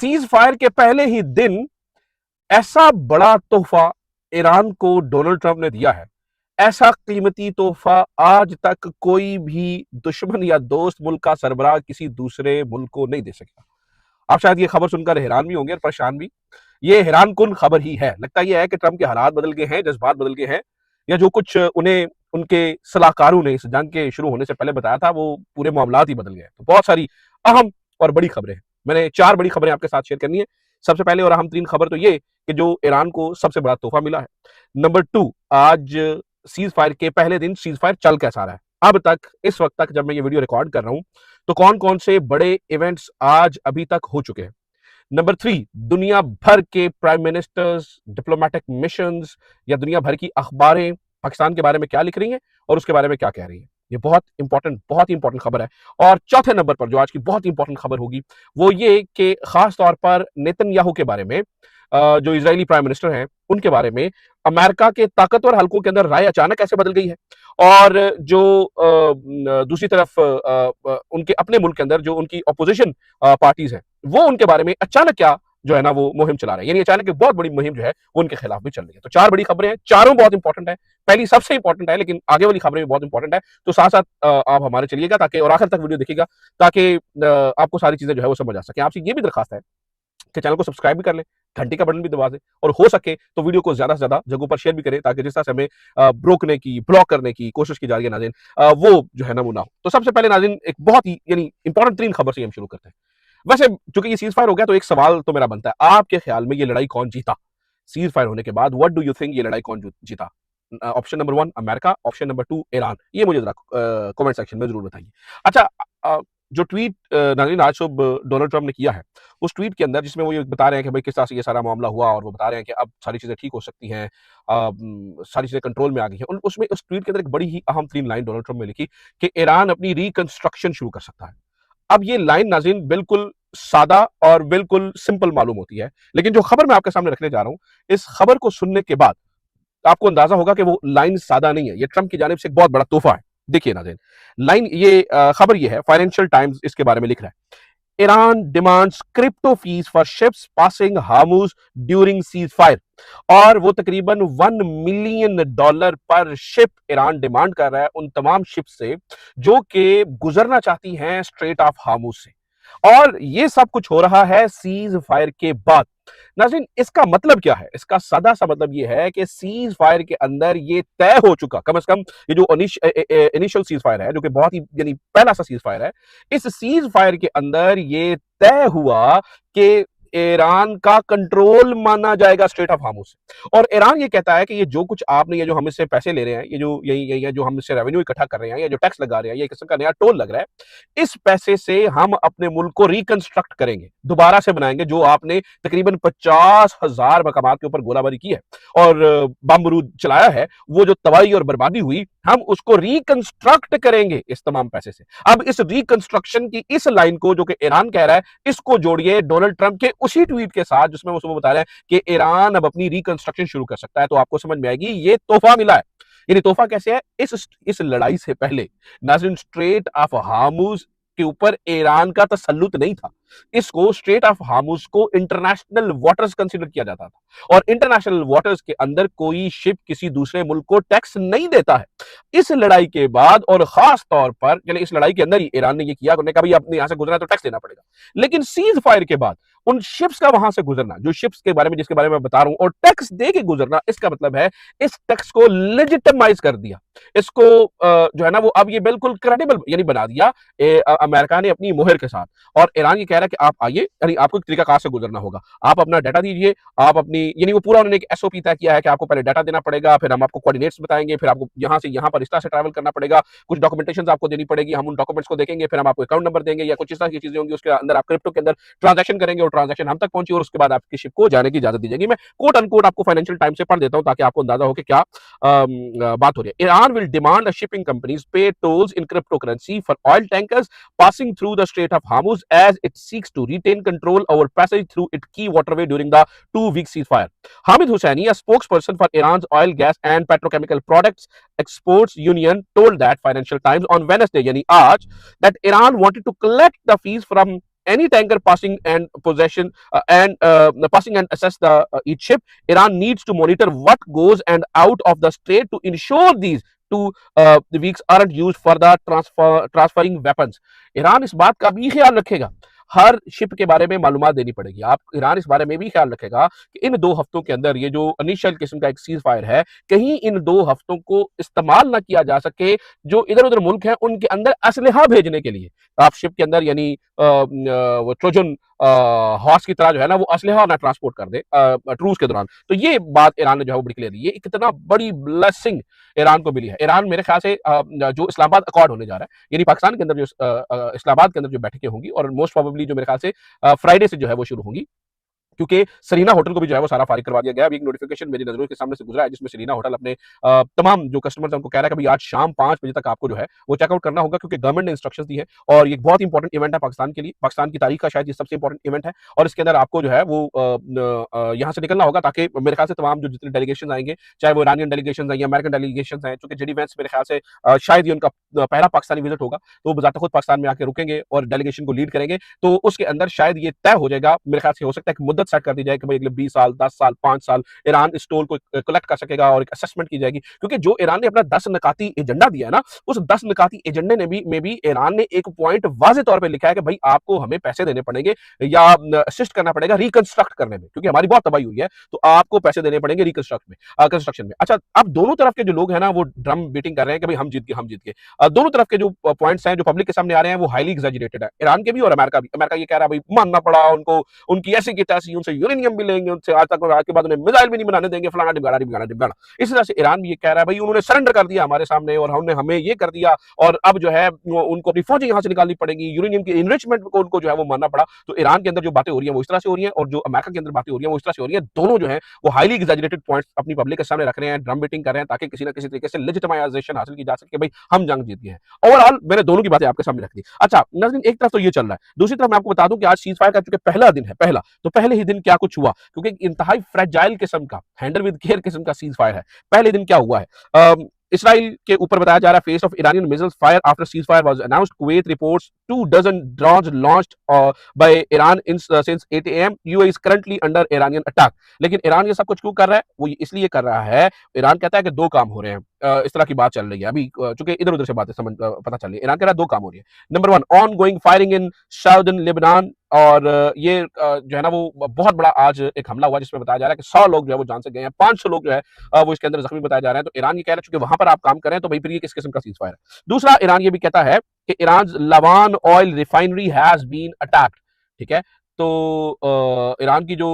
Cease fire के पहले ही दिन ऐसा बड़ा तोहफा ईरान को डोनाल्ड ट्रंप ने दिया है। ऐसा कीमती तोहफा आज तक कोई भी दुश्मन या दोस्त मुल्क का सरबराह किसी दूसरे मुल्क को नहीं दे सका। आप शायद ये खबर सुनकर हैरान भी होंगे और परेशान भी। ये हैरान कुन खबर ही है। लगता यह है कि ट्रंप के हालात बदल गए हैं, जज्बात बदल गए हैं, या जो कुछ उन्हें उनके सलाहकारों ने इस जंग के शुरू होने से पहले बताया था वो पूरे मामलात ही बदल गए हैं। तो बहुत सारी अहम और बड़ी खबरें हैं। मैंने 4 बड़ी खबरें आपके साथ शेयर करनी है। सबसे पहले और अहम 3 खबर तो ये कि जो ईरान को सबसे बड़ा तोहफा मिला है। नंबर 2, आज सीज फायर के पहले दिन सीज फायर चल कैसा रहा है। अब तक इस वक्त तक जब मैं ये वीडियो रिकॉर्ड कर रहा हूं तो कौन-कौन से बड़े इवेंट्स आज अभी तक हो चुके हैं। नंबर 3, दुनिया भर के प्राइम मिनिस्टर्स, डिप्लोमेटिक मिशंस या दुनिया भर की अखबारें पाकिस्तान के बारे में क्या लिख रही हैं और उसके बारे में क्या कह रही हैं। ये बहुत ही इंपॉर्टेंट खबर है। और चौथे नंबर पर जो आज की बहुत ही इंपॉर्टेंट खबर होगी वो ये कि खास तौर पर नेतन्याहू के बारे में, जो इजरायली प्राइम मिनिस्टर हैं उनके बारे में अमेरिका के ताकतवर हलकों के अंदर राय अचानक कैसे बदल गई है। और जो दूसरी तरफ उनके अपने मुल्क के अंदर जो उनकी अपोजिशन पार्टीज हैं वो उनके बारे में अचानक क्या जो है ना वो मुहिम चला रहे हैं। यानी अचानक एक बहुत बड़ी मुहिम जो है वो उनके खिलाफ भी चल रही है। तो 4 बड़ी खबरें हैं, चारों बहुत इंपॉर्टेंट है। पहली सबसे इंपॉर्टेंट है लेकिन आगे वाली खबरें भी बहुत इंपॉर्टेंट है। तो साथ साथ आप हमारे चलिएगा ताकि और आखिर तक वीडियो देखिएगा ताकि आपको सारी चीजें जो है वो समझ आ सके। आपसे ये भी दरखास्त है कि चैनल को सब्सक्राइब भी कर लें, घंटी का बटन भी दबा दें और हो सके तो वीडियो को ज्यादा से ज्यादा जगहों पर शेयर भी करें ताकि जिस तरह से हमें रोकने की, ब्लॉक करने की कोशिश की जा रही है नाज़रीन, वो जो है ना वो ना हो। तो सबसे पहले नाज़रीन एक बहुत ही यानी इंपॉर्टेंट 3 खबर से हम शुरू करते हैं। वैसे चूंकि ये सीज फायर हो गया तो एक सवाल तो मेरा बनता है, आपके ख्याल में ये लड़ाई कौन जीता? सीज फायर होने के बाद व्हाट डू यू थिंक ये लड़ाई कौन जीता? Option number 1 America, option number 2 Iran. ये मुझे जरा कमेंट सेक्शन में जरूर बताइए। अच्छा, जो ट्वीट नाज़रीन आज सुबह डोनाल्ड ट्रंप ने किया है उस ट्वीट के अंदर जिसमें वो ये बता रहे हैं कि भाई किस तरह से ये सारा मामला हुआ और वो बता रहे हैं कि अब सारी चीजें ठीक हो सकती हैं, सारी चीजें कंट्रोल में आ गई हैं। उसमें उस ट्वीट के अंदर एक बड़ी ही अहम 3 लाइन डोनाल्ड ट्रंप ने लिखी कि ईरान अपनी रिकंस्ट्रक्शन शुरू कर सकता है। अब ये लाइन नाज़रीन बिल्कुल सादा और बिल्कुल सिंपल मालूम होती है, लेकिन जो खबर मैं आपके सामने रखने जा रहा हूं इस खबर को सुनने के बाद आपको अंदाजा होगा कि वो लाइन सादा नहीं है, ये ट्रंप की जानिब से एक बहुत बड़ा तोहफा है। देखिए नाज़रीन, लाइन ये खबर ये है, फाइनेंशियल टाइम्स इसके बारे में लिख रहा है। Iran demands crypto fees for ships passing Hormuz during cease fire. और वो तकरीबन $1 मिलियन पर शिप ईरान डिमांड कर रहा है उन तमाम शिप से जो कि गुजरना चाहती हैं स्ट्रेट ऑफ हार्मुज से। और ये सब कुछ हो रहा है सीज फायर के बाद। नाज़रीन इसका मतलब क्या है? इसका सादा सा मतलब ये है कि सीज फायर के अंदर ये तय हो चुका, कम से कम ये जो इनिशियल सीज फायर है जो कि बहुत ही यानी पहला सा सीज फायर है, इस सीज फायर के अंदर ये तय हुआ कि ईरान का कंट्रोल माना जाएगा स्ट्रेट ऑफ हार्मुज से। और ईरान ये कहता है कि ये जो कुछ आपने ये जो हम इससे पैसे ले रहे हैं, ये जो यही जो हम इससे रेवेन्यू इकट्ठा कर रहे हैं, ये जो टैक्स लगा रहे हैं, ये किस्म का नया टोल लग रहा है, इस पैसे से हम अपने मुल्क को रिकंस्ट्रक्ट करेंगे, दोबारा से बनाएंगे। जो आपने तकरीबन 50,000 मकामात के ऊपर गोलाबारी की है और बम बारूद चलाया है, वो जो तबाही और बर्बादी हुई, हम उसको रिकंस्ट्रक्ट करेंगे इस तमाम पैसे से। अब इस रिकंस्ट्रक्शन की इस लाइन को जो कि ईरान कह रहा है, इसको जोड़िए डोनाल्ड ट्रंप के उसी ट्वीट के साथ जिसमें वो सुबह बता रहे हैं कि ईरान अब अपनी रिकंस्ट्रक्शन शुरू कर सकता है। तो आपको समझ में आएगी ये तोहफा मिला है। यानी तोहफा कैसे है? इस लड़ाई से पहले नाज़रीन स्ट्रेट ऑफ हार्मुज के ऊपर ईरान का तसल्लुत नहीं था। इसको स्ट्रेट ऑफ हार्मुज को इंटरनेशनल वाटर्स कंसीडर किया जाता था और इंटरनेशनल वाटर्स के अंदर कोई शिप किसी दूसरे मुल्क को टैक्स नहीं देता है। इस लड़ाई के बाद और खास तौर पर यानी इस लड़ाई के अंदर ही ईरान ने ये किया, उन्होंने कहा भाई अपने यहां से गुजरना तो टैक्स देना पड़ेगा। लेकिन सीज फायर के बाद उन शिप्स का वहां से गुजरना, जो शिप्स के बारे में जिसके बारे में बता रहा हूं, और टैक्स दे के गुजरना, इसका मतलब है इस टैक्स को लेजिटिमाइज कर दिया। इसको जो है ना वो अब ये बिल्कुल क्रेडिबल यानी बना दिया अमेरिका ने अपनी मुहर के साथ। और ईरान ये कह रहा है कि आप आइए, यानी आपको एक तरीका कार से गुजरना होगा, आप अपना डाटा दीजिए, आप अपनी यानी वो पूरा उन्होंने एक एसओपी तय किया है कि आपको पहले डाटा देना पड़ेगा, फिर हम आपको कोऑर्डिनेट्स बताएंगे, फिर आपको यहां से यहां पर इस तरह से ट्रैवल करना पड़ेगा, कुछ डॉक्यूमेंटेशन आपको देनी पड़ेगी, हम उन डॉक्यूमेंट्स को देखेंगे, फिर हम आपको अकाउंट नंबर देंगे या कुछ इस तरह की चीजें होंगी, उसके अंदर आप क्रिप्टो के अंदर ट्रांजैक्शन करेंगे और ट्रांजैक्शन हम तक पहुंची और उसके बाद आपकी शिप को जाने की इजाजत दी जाएगी। मैं कोट अनकोट आपको फाइनेंशियल टाइम्स से पढ़ देता हूं ताकि आपको अंदाजा हो कि क्या बात हो रही है। Iran will demand shipping companies पे tolls in crypto currency for oil tankers passing through the Strait of Hormuz as it seeks to retain control over passage through its key waterway during the 2-week ceasefire. Hamid Hussaini, a spokesperson for Iran's oil, gas and petrochemical products exports union, told that Financial Times on Wednesday, yani aaj, that Iran wanted to collect the fees from any tanker passing and possession and passing and assess each ship. Iran needs to monitor what goes and out of the strait to ensure these two the weeks aren't used for the transferring weapons. Iran इस बात का भी ख्याल रखेगा, हर ship के बारे में मालूमात देनी पड़ेगी। आप ईरान इस बारे में भी ख्याल रखेगा कि इन 2 हफ्तों के अंदर ये जो इनिशियल किस्म का एक सीज फायर है, कहीं इन 2 हफ्तों को इस्तेमाल ना किया जा सके जो इधर-उधर मुल्क हैं उनके अंदर असलहा भेजने के लिए। आप शिप के अंदर यानी वो ट्रोजन हॉर्स की तरह जो है ना वो असलहा ना ट्रांसपोर्ट कर दे क्रूज के दौरान। तो ये बात ईरान ने जो है वो बड़ी क्लियर दी। ये कितना बड़ी ब्लेसिंग ईरान को मिली है। ईरान मेरे ख्याल से जो इस्लामाबाद अकॉर्ड होने जा रहा है, यानी पाकिस्तान के अंदर जो इस्लामाबाद के अंदर जो बैठकें होंगी और मोस्ट प्रोबेबली जो मेरे ख्याल से फ्राइडे से जो है वो शुरू होंगी, क्योंकि सरीना होटल को भी जो है वो सारा फारिग करवा दिया गया। अभी एक नोटिफिकेशन मेरी नजरों के सामने से गुजरा है जिसमें सरीना होटल अपने तमाम जो कस्टमर्स हैं उनको कह रहा है कि भाई आज शाम 5 बजे तक आपको जो है वो चेकआउट करना होगा, क्योंकि गवर्नमेंट ने इंस्ट्रक्शंस दी है और ये एक बहुत इंपॉर्टेंट इवेंट है पाकिस्तान के लिए। पाकिस्तान की तारीख का शायद ये सबसे इंपॉर्टेंट इवेंट है और इसके अंदर आपको जो है वो यहाँ से निकलना होगा, ताकि मेरे ख्याल से तमाम जो जितने डेलीगेशन आएंगे, चाहे वो ईरानियन डेलीगेशन हैं या अमेरिकन डेलीगेशन हैं, चूंकि जेडी वेंस मेरे ख्याल से शायद ये उनका पहला पाकिस्तानी विजिट होगा, तो वो बजाते खुद पाकिस्तान में आके रुकेंगे और डेलीगेशन को लीड करेंगे। तो उसके अंदर शायद ये तय हो जाएगा, मेरे ख्याल से हो सकता है कि मुद्दत सेट कर दी जाए कि भाई अगले 20 साल, 10 साल, 5 साल ईरान इस टोल को कलेक्ट कर सकेगा और एक असेसमेंट की जाएगी। क्योंकि जो ईरान ने अपना 10 नकाती एजेंडा दिया है ना, उस 10 नकाती एजेंडे ने भी ईरान ने एक पॉइंट वाज़ेह तौर पे लिखा है कि भाई आपको हमें पैसे देने पड़ेंगे या असिस्ट करना पड़ेगा रिकंस्ट्रक्ट करने में, क्योंकि हमारी बहुत तबाही हुई है, तो आपको पैसे देने पड़ेंगे कंस्ट्रक्शन में। अच्छा, अब दोनों तरफ के जो लोग हैं ना वो ड्रम बीटिंग कर रहे हैं कि भाई हम जीत गए, हम जीत गए। दोनों तरफ के जो पॉइंट्स हैं जो पब्लिक के सामने आ रहे हैं वो हाईली एग्जैजरेटेड है, ईरान के भी और अमेरिका भी। अमेरिका ये कह रहा है भाई मानना पड़ा उनको, उनकी ऐसी की तैसी, उनसे यूरेनियम भी लेंगे, उनसे आज तक आज के बाद उन्हें मिसाइल भी नहीं बनाने देंगे, फलाना ढिमकाना। इस तरह से ईरान भी ये कह रहा है भाई उन्होंने सरेंडर कर दिया हमारे सामने और हमने हमें ये कर दिया और अब जो है उनको अपनी फौजें यहाँ से निकालनी पड़ेगी, यूरेनियम की इनरिचमेंट को उनको जो है वो मानना पड़ा। तो ईरान के अंदर जो बातें हो रही हैं वो इस तरह से हो रही हैं और जो अमेरिका के अंदर बातें हो रही हैं वो इस तरह से हो रही हैं। दोनों जो है वो हाईली एग्जैजरेटेड पॉइंट्स अपनी पब्लिक के सामने रख रहे हैं, ड्रम बीटिंग कर रहे हैं, ताकि किसी ना किसी तरीके से लेजिटिमाइजेशन हासिल की जा सके, भाई हम जंग जीत गए हैं। ओवरऑल मैंने दोनों की बातें आपके सामने रख दी। अच्छा नाज़रीन, एक तरफ तो ये चल रहा है, दूसरी तरफ मैं आपको बता दूं कि आज सीज फायर का चूंकि पहला दिन है, तो पहले ही दिन क्या कुछ हुआ, क्योंकि इंतहाई फ्रेजाइल किस्म का, हैंडल विद केयर किस्म का सीज फायर है। पहले दिन क्या हुआ है, इसराइल के ऊपर बताया जा रहा है face of Iranian missile fire after ceasefire was announced, Kuwait reports 2 dozen drones launched by Iran since 8 AM, UAE is currently under Iranian attack. लेकिन ईरान ये सब कुछ क्यों कर रहा है, वो इसलिए कर रहा है, ईरान कहता है कि 2 काम हो रहे हैं, इस तरह की बात चल रही है अभी, चूंकि इधर उधर से बातें समझ पता चल रही है। ईरान कह रहा है 2 काम हो रही है। Number 1, on going firing in southern Lebanon, और ये जो है ना वो बहुत बड़ा आज एक हमला हुआ जिसमें बताया जा रहा है कि 100 लोग जो है वो जान से गए हैं, 500 लोग जो है वो इसके अंदर जख्मी बताए जा रहे हैं। तो ईरान ये कह रहा है चूंकि वहां पर आप काम कर रहे हैं तो भाई फिर ये किस किस्म का सीज फायर है। दूसरा, ईरान ये भी कहता है कि Iran Lavan oil refinery has been attacked, ठीक है। तो ईरान की जो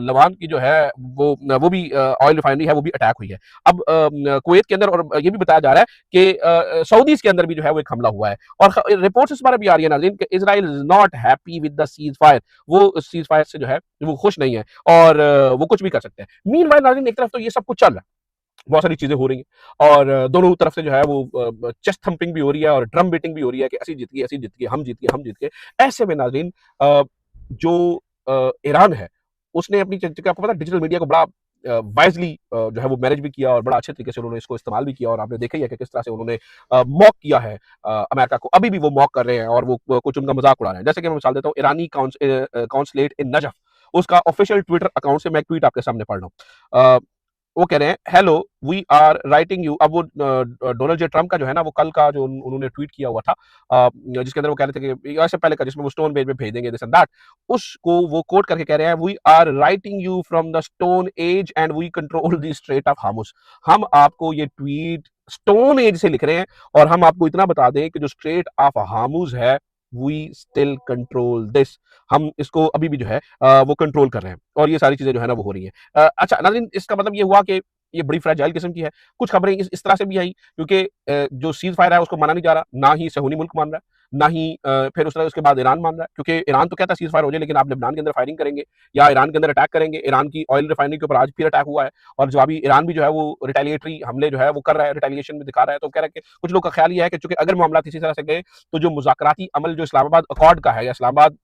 लवान की जो है वो भी ऑयल रिफाइनरी है, वो भी अटैक हुई है। अब कुवैत के अंदर और ये भी बताया जा रहा है कि सऊदीज के अंदर भी जो है वो एक हमला हुआ है और रिपोर्ट्स इस बारे भी आ रही है नाज़रीन कि Israel is not happy with the cease fire, वो सीज फायर से जो है वो खुश नहीं है और वो कुछ भी कर सकते हैं। मीनवाइल नाज़रीन, एक तरफ तो ये सब कुछ चल रहा है, बहुत सारी चीजें हो रही हैं और दोनों तरफ से जो है वो चेस्ट थंपिंग भी हो रही है और ड्रम बीटिंग भी हो रही है कि ऐसी जीत गई, ऐसी जीत गई, हम जीत गए, हम जीत गए। ऐसे में नाज़रीन जो ईरान है उसने अपनी आपको पता है डिजिटल मीडिया को बड़ा वाइजली जो है वो मैनेज भी किया और बड़ा अच्छे तरीके से उन्होंने इसको इस्तेमाल भी किया और आपने देखा ही है कि किस तरह से उन्होंने मॉक किया है अमेरिका को। अभी भी वो मॉक कर रहे हैं और वो कुछ उनका मजाक उड़ा रहे हैं। जैसे कि मैं मिसाल देता हूँ, ईरानी काउंसलेट इन नजफ, उसका ऑफिशियल ट्विटर अकाउंट से मैं एक ट्वीट आपके सामने पढ़ रहा हूँ। वो कह रहे हैं, hello we are writing you. अब वो डोनाल्ड जे ट्रम्प का जो है ना वो कल का जो उन्होंने ट्वीट किया हुआ था जिसके अंदर वो कह रहे थे कि ऐसे पहले का जिसमें वो स्टोन एज में भेज देंगे दिस एंड दैट, उसको वो कोट करके कह रहे हैं, we are writing you from the stone age and we control the strait of Hormuz. हम आपको ये ट्वीट स्टोन एज से लिख रहे हैं और हम आपको इतना बता दें कि जो स्ट्रेट ऑफ हार्मुज है वी स्टिल कंट्रोल दिस, हम इसको अभी भी जो है वो कंट्रोल कर रहे हैं और ये सारी चीजें जो है ना वो हो रही हैं। अच्छा नाज़रीन, इसका मतलब ये हुआ कि ये बड़ी फ्रेजाइल किस्म की है। कुछ खबरें इस तरह से भी आई क्योंकि जो सीज फायर है उसको माना नहीं जा रहा, ना ही सहूनी मुल्क मान रहा है, ना ही फिर उसके बाद ईरान मान रहा है, क्योंकि ईरान तो कहता है सीज फायर हो जाए लेकिन आप लेबनान के अंदर फायरिंग करेंगे या ईरान के अंदर अटैक करेंगे। ईरान की ऑयल रिफाइनरी के ऊपर आज फिर अटैक हुआ है और जवाबी ईरान भी जो है वो रिटेलिएटरी हमले जो है वो कर रहा है, रिटेलिएशन में दिखा रहा है। तो कह रहा है कि कुछ लोग का ख्याल ये है कि चूंकि अगर मामला इसी तरह से गए तो जो मुज़ाकराती अमल जो इस्लामाबाद अकॉर्ड का है या इस्लामाबाद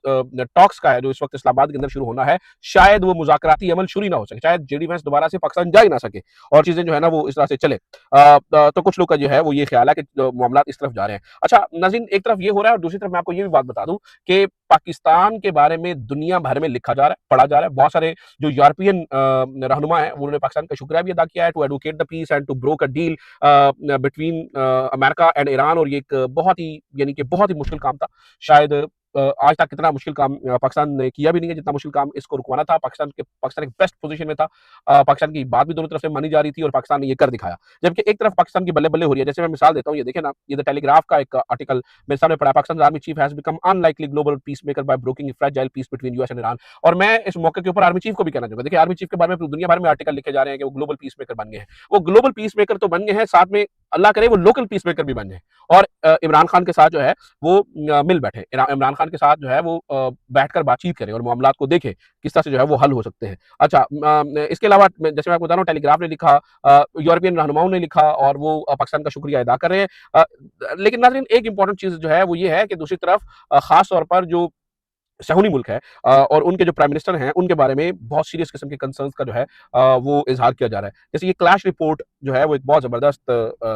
टॉक्स का है जो इस वक्त इस्लामाबाद के अंदर शुरू होना है, शायद वो मुज़ाकराती अमल शुरू ही ना हो सके, शायद जेडी वेंस दोबारा से पाकिस्तान जा ही ना सके और चीजें जो है ना वो इस तरह से चले। तो कुछ लोग का जो है वो ये ख्याल है कि मामला इस तरफ जा रहे हैं। अच्छा नाज़रीन, एक तरफ ये हो रहा है और दूसरी तरफ मैं आपको ये भी बात बता दूं कि पाकिस्तान के बारे में दुनिया भर में लिखा जा रहा है, पढ़ा जा रहा है। बहुत सारे जो यूरोपियन रहनुमा हैं उन्होंने पाकिस्तान का शुक्रिया भी अदा किया है to advocate the peace and to broke a deal between America and Iran. और ये एक बहुत ही यानी कि बहुत ही मुश्किल काम था। शायद आज तक इतना मुश्किल काम पाकिस्तान ने किया भी नहीं है जितना मुश्किल काम इसको रुकवाना था। पाकिस्तान एक बेस्ट पोजीशन में था। पाकिस्तान की बात भी दोनों तरफ से मानी जा रही थी और पाकिस्तान ने ये कर दिखाया। जबकि एक तरफ पाकिस्तान की बल्ले बल्ले हो रही है। जैसे मैं मिसाल देता हूँ, ये देखें ना, ये द टेलीग्राफ का एक आर्टिकल मेरे सामने पड़ा है, Pakistan army chief has become unlikely global peace maker by broking fragile peace between US and Iran. और मैं इस मौके के ऊपर आर्मी चीफ को भी कहना चाहूंगा, देखिए आर्मी चीफ के बारे में पूरी दुनिया भर में आर्टिकल लिखे जा रहे हैं कि वो ग्लोबल पीस मेकर बन गए हैं। वो ग्लोबल पीस मेकर तो बन गए हैं, साथ में अल्लाह करे वो लोकल पीस मेकर भी बन जाए और इमरान खान के साथ जो है वो मिल बैठे, इमरान खान के साथ जो है वो बैठकर बातचीत करें और मामलात को देखें किस तरह से जो है वो हल हो सकते हैं। अच्छा, इसके अलावा जैसे मैं आपको बता रहा हूँ, टेलीग्राफ ने लिखा, यूरोपियन रहनुमाओं ने लिखा और वो पाकिस्तान का शुक्रिया अदा कर रहे हैं। लेकिन नाज़रीन, एक इंपॉर्टेंट चीज़ जो है वो ये है कि दूसरी तरफ खास तौर पर जो सहूनी मुल्क है और उनके जो प्राइम मिनिस्टर हैं उनके बारे में बहुत सीरियस किस्म के कंसर्न्स का जो है वो इजहार किया जा रहा है। जैसे ये क्लैश रिपोर्ट जो है वो एक बहुत ज़बरदस्त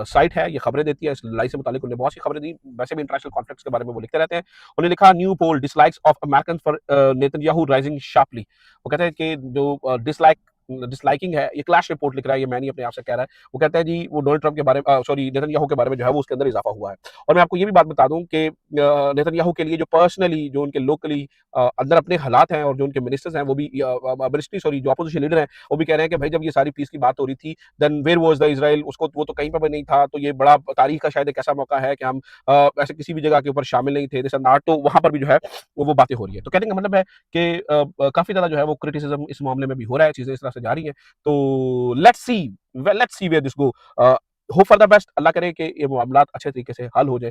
साइट है, ये खबरें देती है। इस लड़ाई से मुतालिक उन्होंने बहुत सी खबरें दी, वैसे भी इंटरनेशनल कॉन्फ्लिक्ट्स के बारे में वो लिखते रहते हैं। उन्होंने लिखा, new poll dislikes of American for Netanyahu rising sharply. वो कहते हैं कि जो डिसलाइकिंग है, ये क्लैश रिपोर्ट लिख रहा है, ये मैं नहीं अपने आप से कह रहा है। वो कहता है जी वो डोनाल्ड ट्रंप के बारे में, सॉरी नेतन्याहू के बारे में जो है वो उसके अंदर इजाफा हुआ है। और मैं आपको ये भी बात बता दूं कि नेतन्याहू के लिए जो पर्सनली जो उनके लोकली अंदर अपने हालात हैं और जो उनके मिनिस्टर्स हैं वो भी जो अपोजिशन लीडर हैं वो भी कह रहे हैं कि भाई जब ये सारी पीस की बात हो रही थी, then where was the Israel, उसको वो तो कहीं पर भी नहीं था। तो ये बड़ा तारीख का शायद एक ऐसा मौका है कि हम ऐसे किसी भी जगह के ऊपर शामिल नहीं थे, तो वहां पर भी जो है वो बातें हो रही है। तो कहने का मतलब है कि काफी ज्यादा जो है वो क्रिटिसिज्म इस मामले में भी हो रहा है, चीजें इस तरह से जा रही हैं। तो let's see where this go. Hope for the best, अल्लाह करे कि ये मामला अच्छे तरीके से हल हो जाए